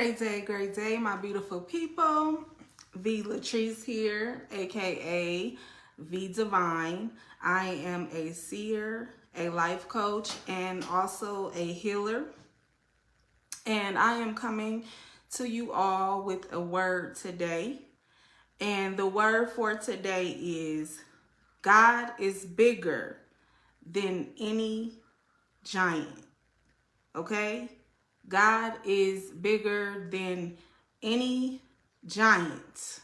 Great day, my beautiful people. V Latrice here, aka V Divine. I am a seer, a life coach, and also a healer. And I am coming to you all with a word today. And the word for today is God is bigger than any giant. Okay? God is bigger than any giant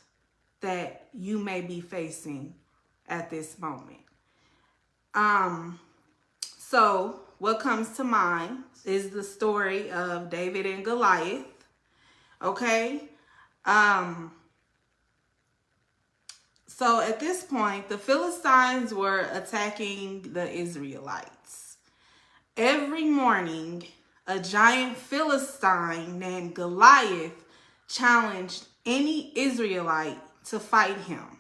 that you may be facing at this moment. So what comes to mind is the story of David and Goliath. Okay? So at this point, the Philistines were attacking the Israelites. Every morning, a giant Philistine named Goliath challenged any Israelite to fight him.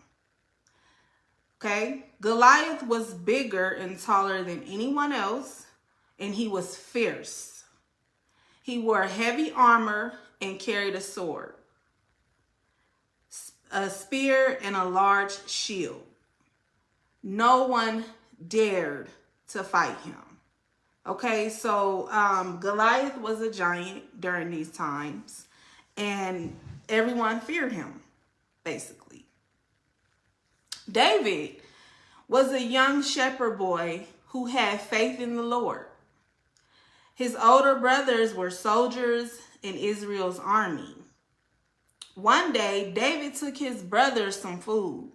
Okay? Goliath was bigger and taller than anyone else, and he was fierce. He wore heavy armor and carried a sword, a spear, and a large shield. No one dared to fight him. Okay, so Goliath was a giant during these times, and everyone feared him, basically. David was a young shepherd boy who had faith in the Lord. His older brothers were soldiers in Israel's army. One day, David took his brothers some food.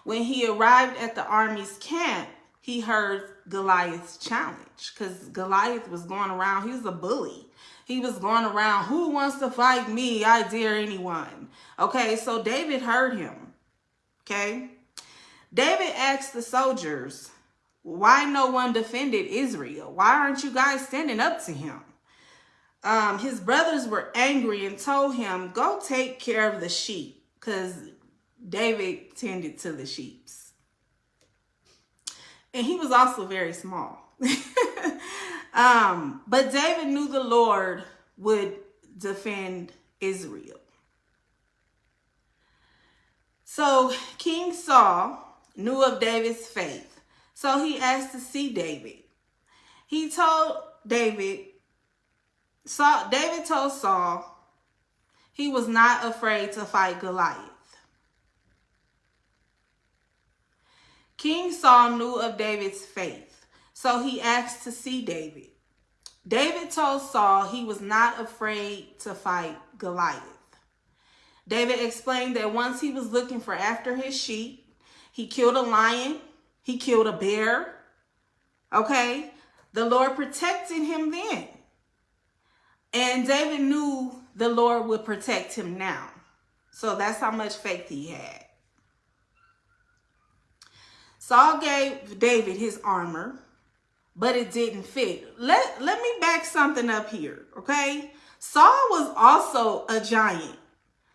When he arrived at the army's camp, he heard Goliath's challenge, because Goliath was going around. He was a bully. He was going around, who wants to fight me? I dare anyone. Okay, so David heard him. Okay. David asked the soldiers, why no one defended Israel? Why aren't you guys standing up to him? His brothers were angry and told him, go take care of the sheep, because David tended to the sheep. And he was also very small. But David knew the Lord would defend Israel. So King Saul knew of David's faith. So he asked to see David. David told Saul he was not afraid to fight Goliath. King Saul knew of David's faith, so he asked to see David. David told Saul he was not afraid to fight Goliath. David explained that once he was looking for after his sheep, he killed a lion, he killed a bear. Okay? The Lord protected him then. And David knew the Lord would protect him now. So that's how much faith he had. Saul gave David his armor, but it didn't fit. Let me back something up here, okay? Saul was also a giant.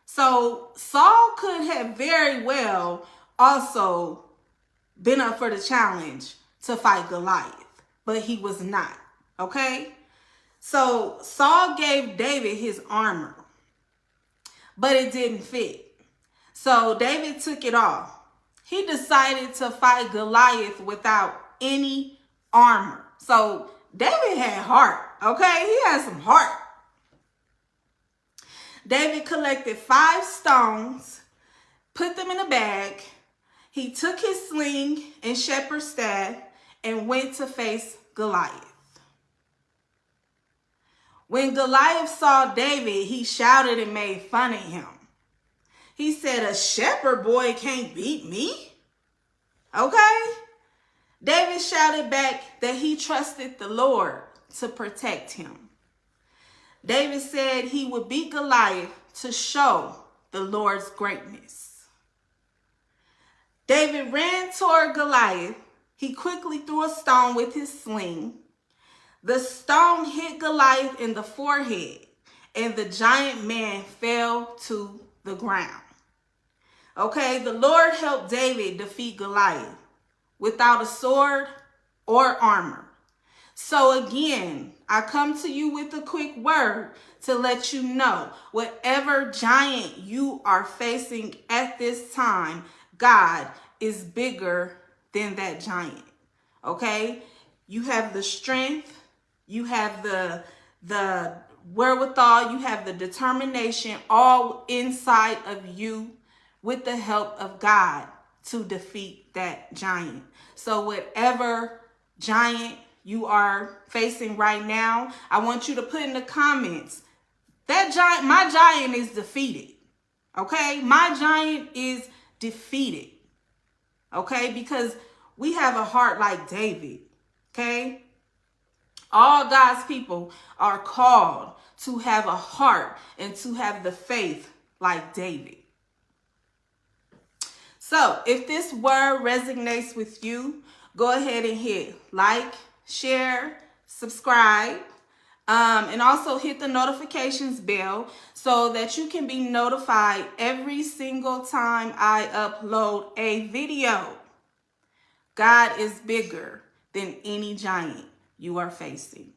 So Saul could have very well also been up for the challenge to fight Goliath, but he was not, okay? So Saul gave David his armor, but it didn't fit. So David took it off. He decided to fight Goliath without any armor. So David had heart, okay? He had some heart. David collected 5 stones, put them in a bag. He took his sling and shepherd's staff and went to face Goliath. When Goliath saw David, he shouted and made fun of him. He said, a shepherd boy can't beat me. Okay? David shouted back that he trusted the Lord to protect him. David said he would beat Goliath to show the Lord's greatness. David ran toward Goliath. He quickly threw a stone with his sling. The stone hit Goliath in the forehead, and the giant man fell to the ground. Okay, the Lord helped David defeat Goliath without a sword or armor. So again, I come to you with a quick word to let you know whatever giant you are facing at this time, God is bigger than that giant. Okay? You have the strength, you have the wherewithal, you have the determination all inside of you with the help of God to defeat that giant. So whatever giant you are facing right now, I want you to put in the comments, that giant, my giant is defeated. Okay? My giant is defeated. Okay? Because we have a heart like David. Okay? All God's people are called to have a heart and to have the faith like David. So if this word resonates with you, go ahead and hit like, share, subscribe, and also hit the notifications bell so that you can be notified every single time I upload a video. God is bigger than any giant you are facing.